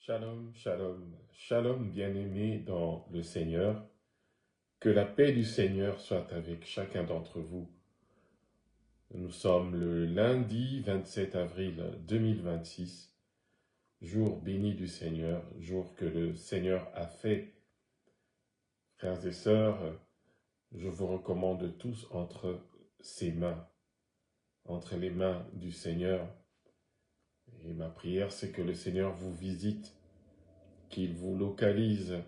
Shalom, shalom, shalom bien-aimés dans le Seigneur. Que la paix du Seigneur soit avec chacun d'entre vous. Nous sommes le lundi 27 avril 2026, jour béni du Seigneur, jour que le Seigneur a fait. Frères et sœurs, je vous recommande tous entre ses mains, entre les mains du Seigneur. Et ma prière, c'est que le Seigneur vous visite, qu'il vous localise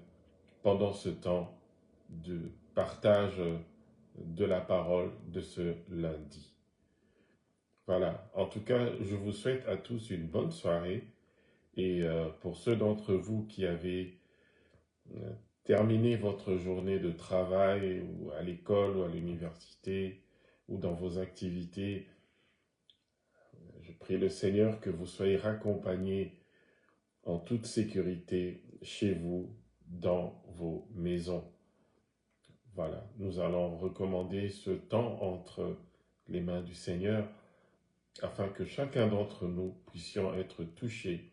pendant ce temps de partage de la parole de ce lundi. Voilà, en tout cas, je vous souhaite à tous une bonne soirée et pour ceux d'entre vous qui avez terminé votre journée de travail ou à l'école ou à l'université ou dans vos activités, je prie le Seigneur que vous soyez raccompagnés en toute sécurité chez vous, dans vos maisons. Voilà, nous allons recommander ce temps entre les mains du Seigneur afin que chacun d'entre nous puissions être touchés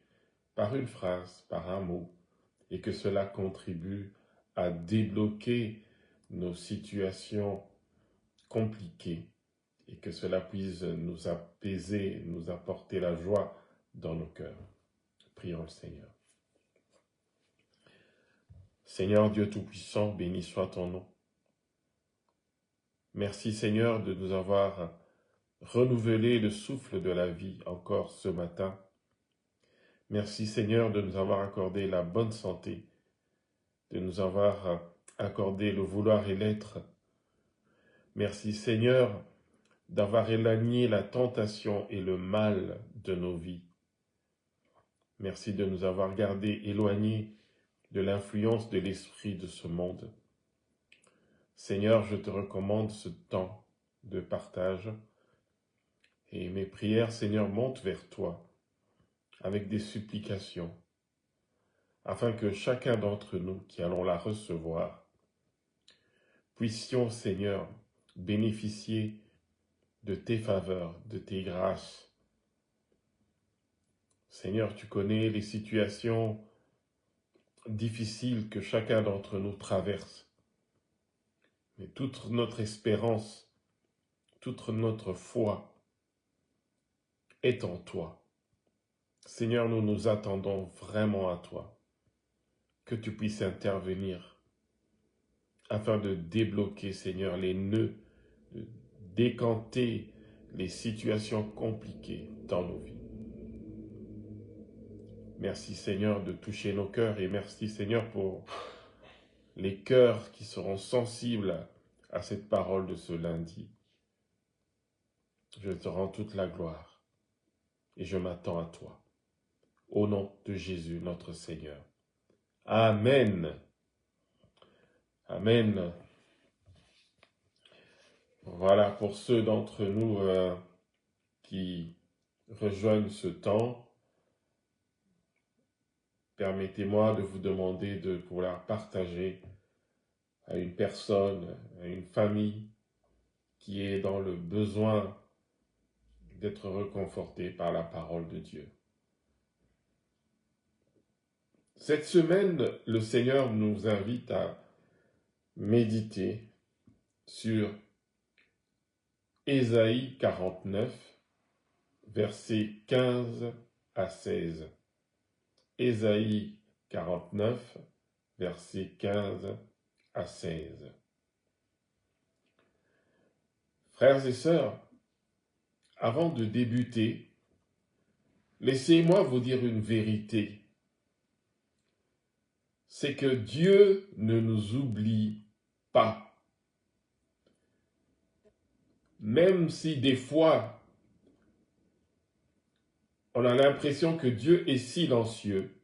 par une phrase, par un mot, et que cela contribue à débloquer nos situations compliquées et que cela puisse nous apaiser, nous apporter la joie dans nos cœurs. Prions le Seigneur. Seigneur Dieu Tout-Puissant, béni soit ton nom. Merci Seigneur de nous avoir renouvelé le souffle de la vie encore ce matin. Merci Seigneur de nous avoir accordé la bonne santé, de nous avoir accordé le vouloir et l'être. Merci Seigneur d'avoir éloigné la tentation et le mal de nos vies. Merci de nous avoir gardés éloignés de l'influence de l'esprit de ce monde. Seigneur, je te recommande ce temps de partage et mes prières, Seigneur, montent vers toi avec des supplications, afin que chacun d'entre nous qui allons la recevoir, puissions, Seigneur, bénéficier de tes faveurs, de tes grâces. Seigneur, tu connais les situations difficiles que chacun d'entre nous traverse, mais toute notre espérance, toute notre foi est en toi. Seigneur, nous nous attendons vraiment à toi, que tu puisses intervenir afin de débloquer, Seigneur, les nœuds, de décanter les situations compliquées dans nos vies. Merci, Seigneur, de toucher nos cœurs et merci, Seigneur, pour les cœurs qui seront sensibles à cette parole de ce lundi. Je te rends toute la gloire et je m'attends à toi. Au nom de Jésus, notre Seigneur. Amen. Amen. Voilà, pour ceux d'entre nous qui rejoignent ce temps, permettez-moi de vous demander de pouvoir partager à une personne, à une famille qui est dans le besoin d'être reconfortée par la parole de Dieu. Cette semaine, le Seigneur nous invite à méditer sur Ésaïe 49, versets 15 à 16. Ésaïe 49, versets 15 à 16. Frères et sœurs, avant de débuter, laissez-moi vous dire une vérité. C'est que Dieu ne nous oublie pas. Même si des fois, on a l'impression que Dieu est silencieux,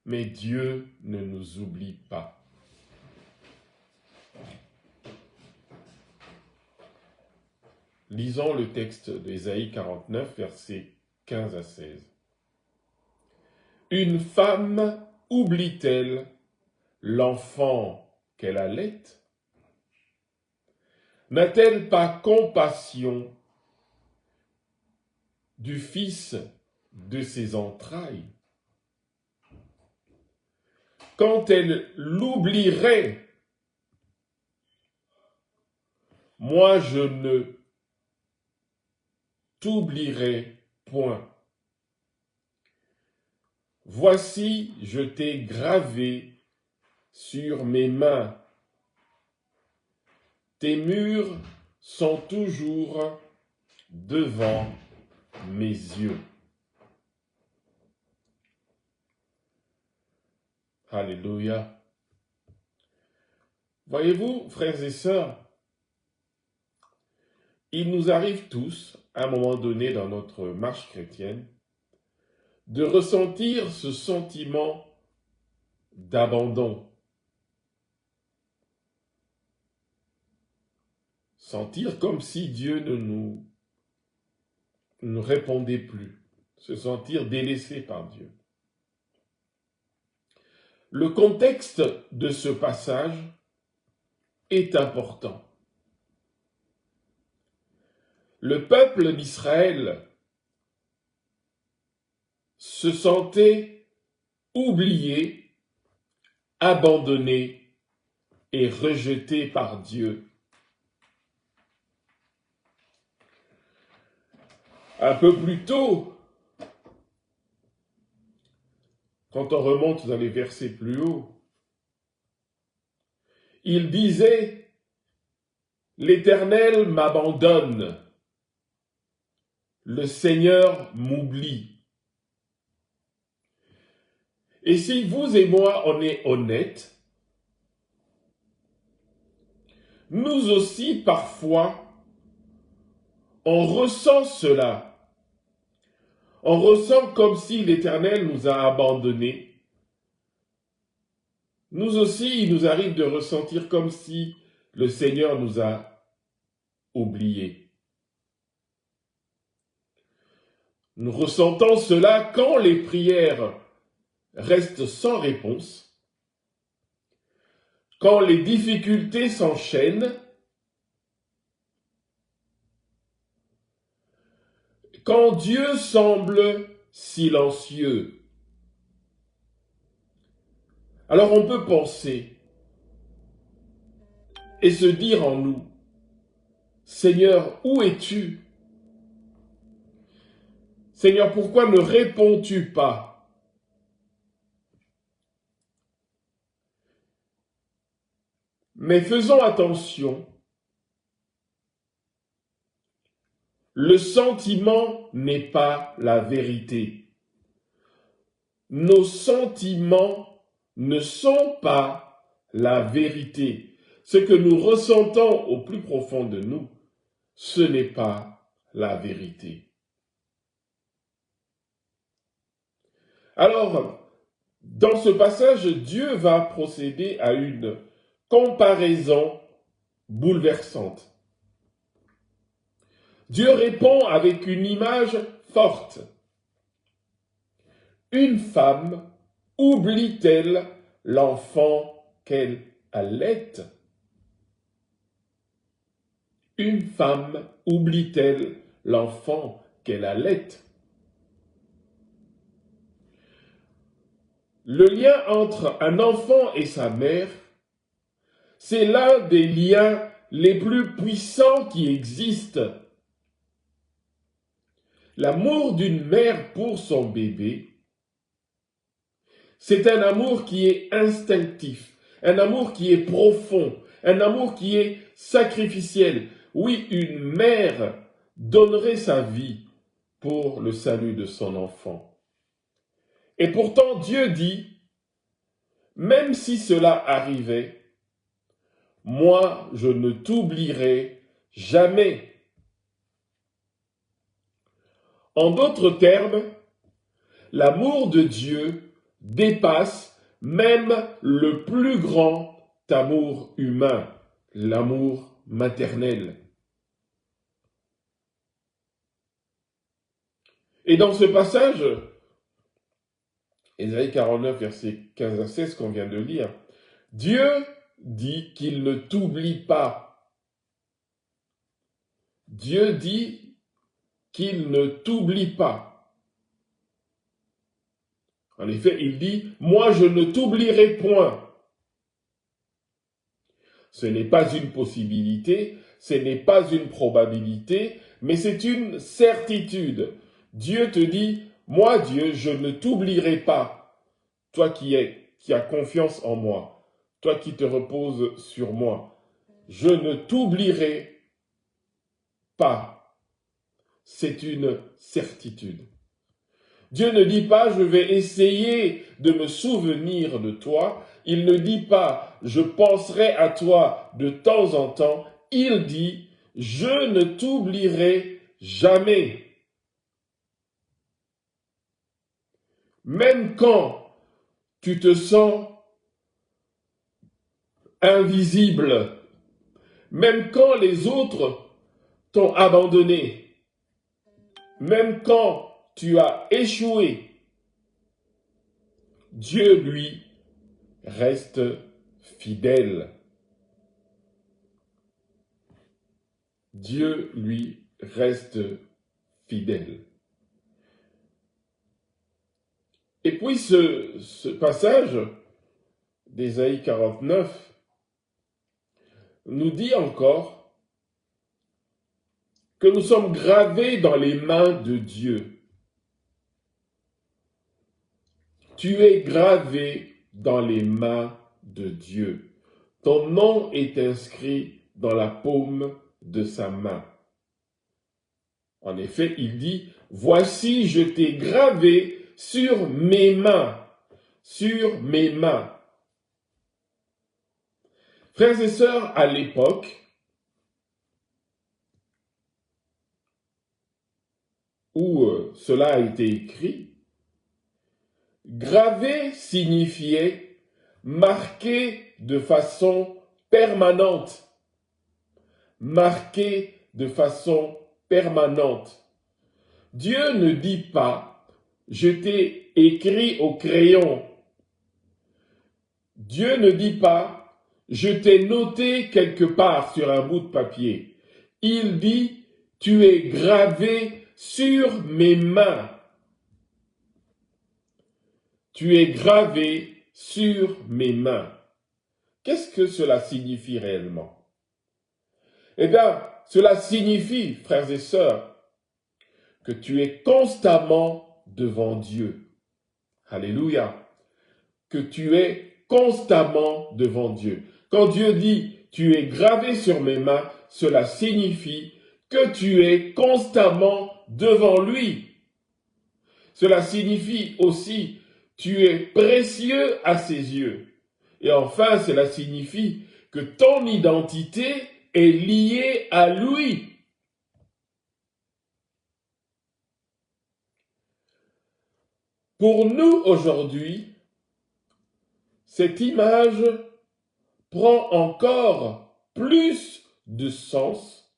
mais Dieu ne nous oublie pas. Lisons le texte d'Ésaïe 49, versets 15 à 16. Une femme oublie-t-elle l'enfant qu'elle allait? N'a-t-elle pas compassion du fils de ses entrailles, quand elle l'oublierait, moi je ne t'oublierai point. Voici, je t'ai gravé sur mes mains. Tes murs sont toujours devant mes yeux. Alléluia. Voyez-vous, frères et sœurs, il nous arrive tous, à un moment donné dans notre marche chrétienne, de ressentir ce sentiment d'abandon. Sentir comme si Dieu ne nous répondait plus. Se sentir délaissé par Dieu. Le contexte de ce passage est important. Le peuple d'Israël se sentait oublié, abandonné et rejeté par Dieu. Un peu plus tôt, quand on remonte dans les versets plus hauts, il disait « L'Éternel m'abandonne, le Seigneur m'oublie. » Et si vous et moi, on est honnêtes, nous aussi, parfois, on ressent cela. On ressent comme si l'Éternel nous a abandonnés. Nous aussi, il nous arrive de ressentir comme si le Seigneur nous a oubliés. Nous ressentons cela quand les prières restent sans réponse, quand les difficultés s'enchaînent, quand Dieu semble silencieux. Alors on peut penser et se dire en nous, Seigneur, où es-tu? Seigneur, pourquoi ne réponds-tu pas? Mais faisons attention, le sentiment n'est pas la vérité. Nos sentiments ne sont pas la vérité. Ce que nous ressentons au plus profond de nous, ce n'est pas la vérité. Alors, dans ce passage, Dieu va procéder à une comparaison bouleversante. Dieu répond avec une image forte. Une femme oublie-t-elle l'enfant qu'elle allait? Une femme oublie-t-elle l'enfant qu'elle allait? Le lien entre un enfant et sa mère, c'est l'un des liens les plus puissants qui existent. L'amour d'une mère pour son bébé, c'est un amour qui est instinctif, un amour qui est profond, un amour qui est sacrificiel. Oui, une mère donnerait sa vie pour le salut de son enfant. Et pourtant, Dieu dit, même si cela arrivait, moi, je ne t'oublierai jamais. En d'autres termes, l'amour de Dieu dépasse même le plus grand amour humain, l'amour maternel. Et dans ce passage, Ésaïe 49, versets 15 à 16 qu'on vient de lire, Dieu dit qu'il ne t'oublie pas. Dieu dit qu'il ne t'oublie pas. En effet, il dit, « Moi, je ne t'oublierai point. » Ce n'est pas une possibilité, ce n'est pas une probabilité, mais c'est une certitude. Dieu te dit, « Moi, Dieu, je ne t'oublierai pas. » Toi qui as confiance en moi, toi qui te reposes sur moi, je ne t'oublierai pas. C'est une certitude. Dieu ne dit pas, je vais essayer de me souvenir de toi. Il ne dit pas, je penserai à toi de temps en temps. Il dit, je ne t'oublierai jamais. Même quand tu te sens invisible, même quand les autres t'ont abandonné, même quand tu as échoué, Dieu, lui, reste fidèle. Dieu, lui, reste fidèle. Et puis ce passage d'Ésaïe 49 nous dit encore que nous sommes gravés dans les mains de Dieu. Tu es gravé dans les mains de Dieu. Ton nom est inscrit dans la paume de sa main. En effet, il dit, « Voici, je t'ai gravé sur mes mains. » Sur mes mains. Frères et sœurs, à l'époque où cela a été écrit, graver signifiait marquer de façon permanente. Marquer de façon permanente. Dieu ne dit pas, je t'ai écrit au crayon. Dieu ne dit pas, je t'ai noté quelque part sur un bout de papier. Il dit, tu es gravé sur mes mains. Tu es gravé sur mes mains. Qu'est-ce que cela signifie réellement? Eh bien, cela signifie, frères et sœurs, que tu es constamment devant Dieu. Alléluia. Que tu es constamment devant Dieu. Quand Dieu dit, tu es gravé sur mes mains, cela signifie que tu es constamment devant lui. Cela signifie aussi, tu es précieux à ses yeux. Et enfin, cela signifie que ton identité est liée à lui. Pour nous aujourd'hui, cette image prend encore plus de sens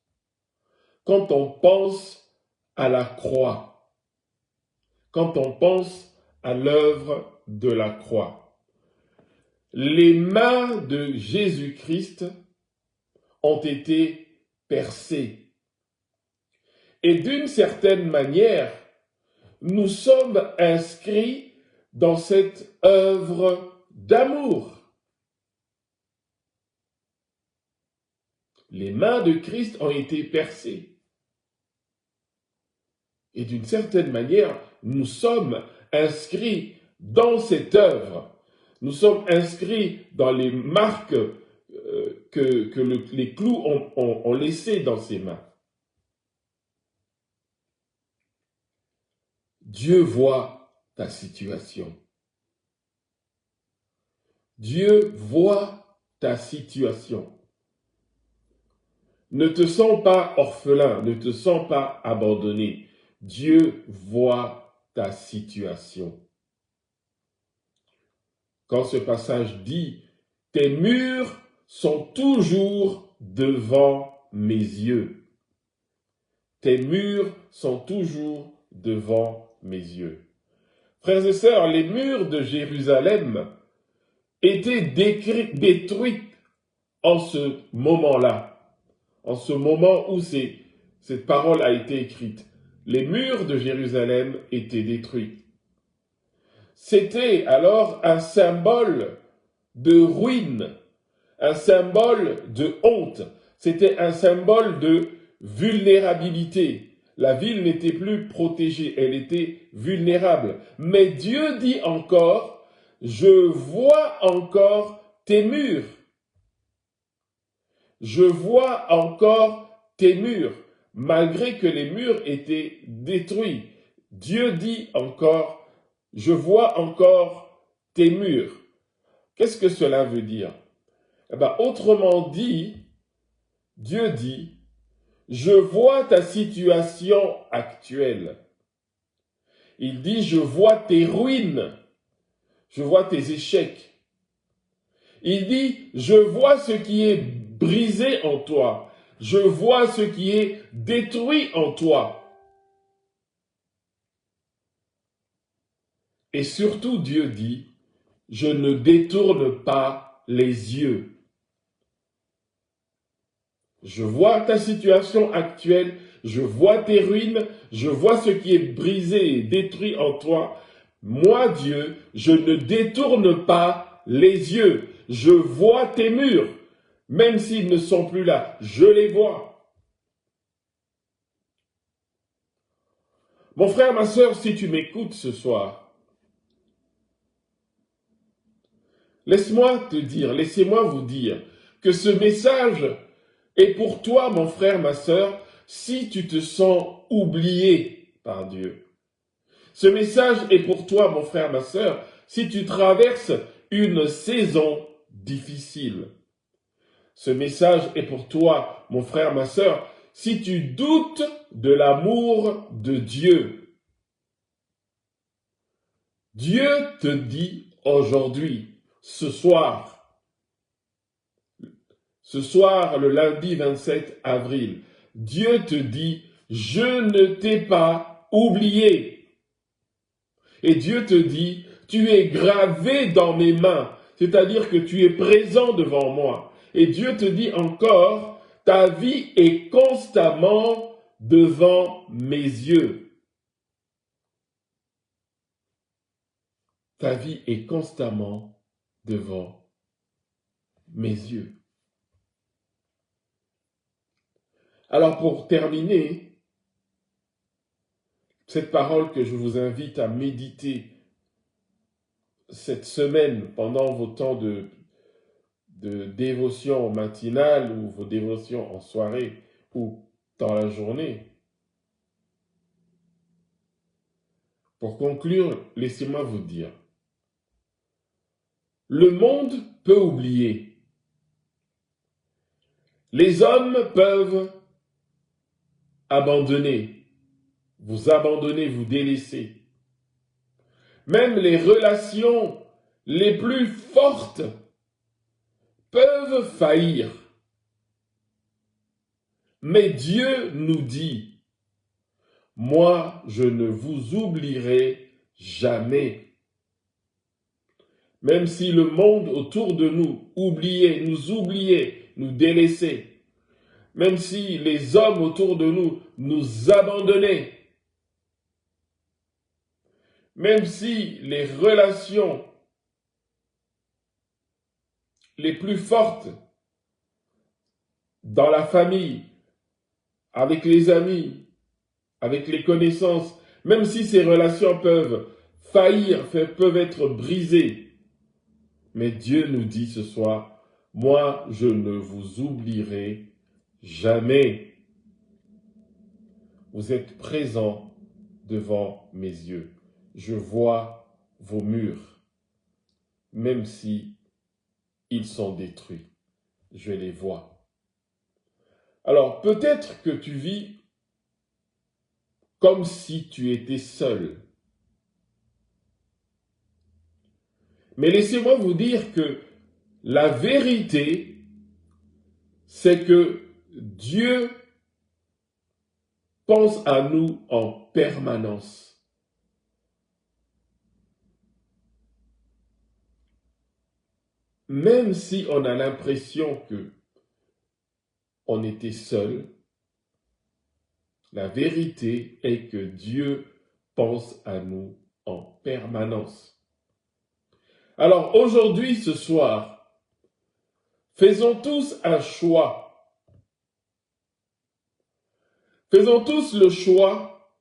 quand on pense à la croix, quand on pense à l'œuvre de la croix. Les mains de Jésus-Christ ont été percées. Et d'une certaine manière, nous sommes inscrits dans cette œuvre d'amour. Les mains de Christ ont été percées. Et d'une certaine manière, nous sommes inscrits dans cette œuvre. Nous sommes inscrits dans les marques que les clous ont laissées dans ses mains. Dieu voit ta situation. Dieu voit ta situation. Ne te sens pas orphelin, ne te sens pas abandonné. Dieu voit ta situation. Quand ce passage dit « Tes murs sont toujours devant mes yeux ». Tes murs sont toujours devant mes yeux. Frères et sœurs, les murs de Jérusalem étaient détruits en ce moment-là, en ce moment où cette parole a été écrite. Les murs de Jérusalem étaient détruits. c'était alors un symbole de ruine, un symbole de honte, c'était un symbole de vulnérabilité. La ville n'était plus protégée, elle était vulnérable. Mais Dieu dit encore, je vois encore tes murs. Je vois encore tes murs, malgré que les murs étaient détruits. Dieu dit encore, je vois encore tes murs. Qu'est-ce que cela veut dire? Eh bien, autrement dit, Dieu dit, je vois ta situation actuelle. Il dit, je vois tes ruines, je vois tes échecs. Il dit, je vois ce qui est brisé en toi, je vois ce qui est détruit en toi. Et surtout, Dieu dit, je ne détourne pas les yeux. Je vois ta situation actuelle, je vois tes ruines, je vois ce qui est brisé et détruit en toi. Moi, Dieu, je ne détourne pas les yeux. Je vois tes murs, même s'ils ne sont plus là, je les vois. Mon frère, ma sœur, si tu m'écoutes ce soir, laisse-moi te dire, laissez-moi vous dire que ce message est pour toi, mon frère, ma sœur, si tu te sens oublié par Dieu. Ce message est pour toi, mon frère, ma sœur, si tu traverses une saison difficile. Ce message est pour toi, mon frère, ma sœur, si tu doutes de l'amour de Dieu. Dieu te dit aujourd'hui, ce soir, le lundi 27 avril, Dieu te dit, je ne t'ai pas oublié. Et Dieu te dit, tu es gravé dans mes mains, c'est-à-dire que tu es présent devant moi. Et Dieu te dit encore, ta vie est constamment devant mes yeux. Ta vie est constamment devant mes yeux. Alors pour terminer, cette parole que je vous invite à méditer cette semaine pendant vos temps de dévotion matinale ou vos dévotions en soirée ou dans la journée. Pour conclure, laissez-moi vous dire, le monde peut oublier. Les hommes peuvent abandonner, vous délaisser. Même les relations les plus fortes peuvent faillir. Mais Dieu nous dit, moi, je ne vous oublierai jamais. Même si le monde autour de nous oubliait, nous délaissait, même si les hommes autour de nous abandonnaient, même si les relations les plus fortes dans la famille, avec les amis, avec les connaissances, même si ces relations peuvent faillir, peuvent être brisées, mais Dieu nous dit ce soir, moi je ne vous oublierai jamais. Vous êtes présents devant mes yeux. Je vois vos murs, même si ils sont détruits. Je les vois. Alors peut-être que tu vis comme si tu étais seul. Mais laissez-moi vous dire que la vérité, c'est que Dieu pense à nous en permanence. Même si on a l'impression que on était seul, la vérité est que Dieu pense à nous en permanence. Alors aujourd'hui, ce soir, faisons tous un choix. Faisons tous le choix,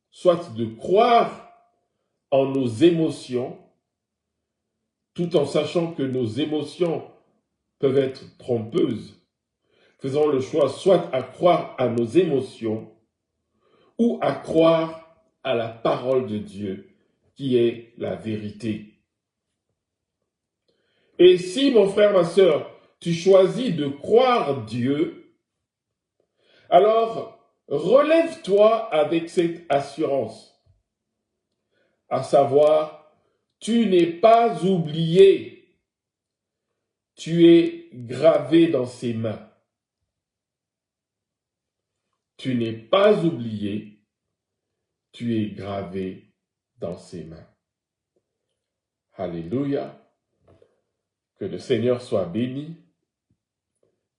soit de croire en nos émotions, tout en sachant que nos émotions peuvent être trompeuses. Faisons le choix soit à croire à nos émotions ou à croire à la parole de Dieu, qui est la vérité. Et si, mon frère, ma sœur, tu choisis de croire Dieu, alors relève-toi avec cette assurance, à savoir, tu n'es pas oublié, tu es gravé dans ses mains. Tu n'es pas oublié, tu es gravé dans ses mains. Alléluia. Que le Seigneur soit béni,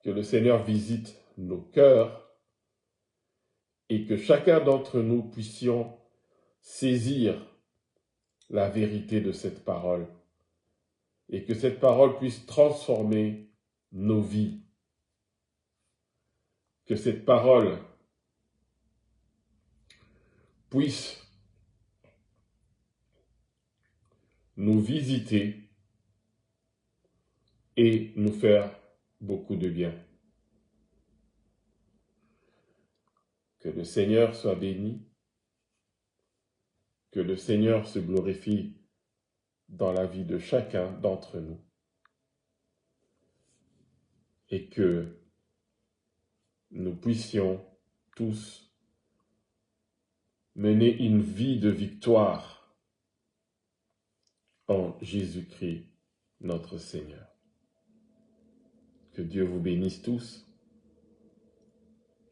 que le Seigneur visite nos cœurs et que chacun d'entre nous puissions saisir la vérité de cette parole et que cette parole puisse transformer nos vies. Que cette parole puisse nous visiter et nous faire beaucoup de bien. Que le Seigneur soit béni, que le Seigneur se glorifie dans la vie de chacun d'entre nous et que nous puissions tous mener une vie de victoire en Jésus-Christ, notre Seigneur. Que Dieu vous bénisse tous.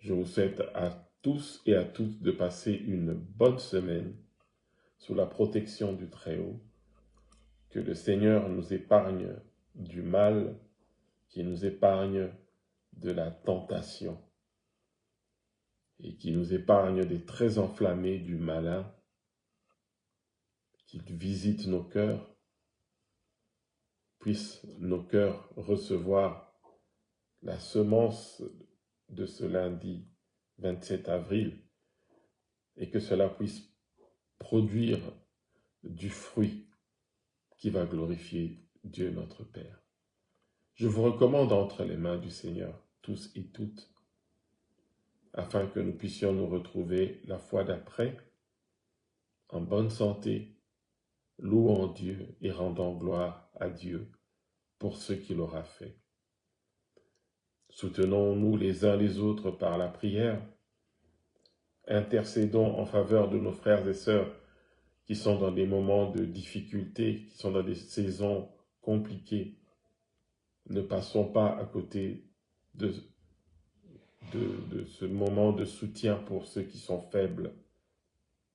Je vous souhaite à tous et à toutes de passer une bonne semaine sous la protection du Très-Haut. Que le Seigneur nous épargne du mal, qu'il nous épargne de la tentation et qu'il nous épargne des traits enflammés du malin, qu'il visite nos cœurs, puisse nos cœurs recevoir la semence de ce lundi 27 avril et que cela puisse produire du fruit qui va glorifier Dieu notre Père. Je vous recommande entre les mains du Seigneur, tous et toutes, afin que nous puissions nous retrouver la fois d'après, en bonne santé, louant Dieu et rendant gloire à Dieu pour ce qu'il aura fait. Soutenons-nous les uns les autres par la prière, intercédons en faveur de nos frères et sœurs qui sont dans des moments de difficulté, qui sont dans des saisons compliquées. Ne passons pas à côté de ce moment de soutien pour ceux qui sont faibles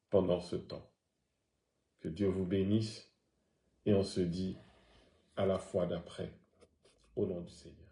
pendant ce temps. Que Dieu vous bénisse et on se dit à la fois d'après, au nom du Seigneur.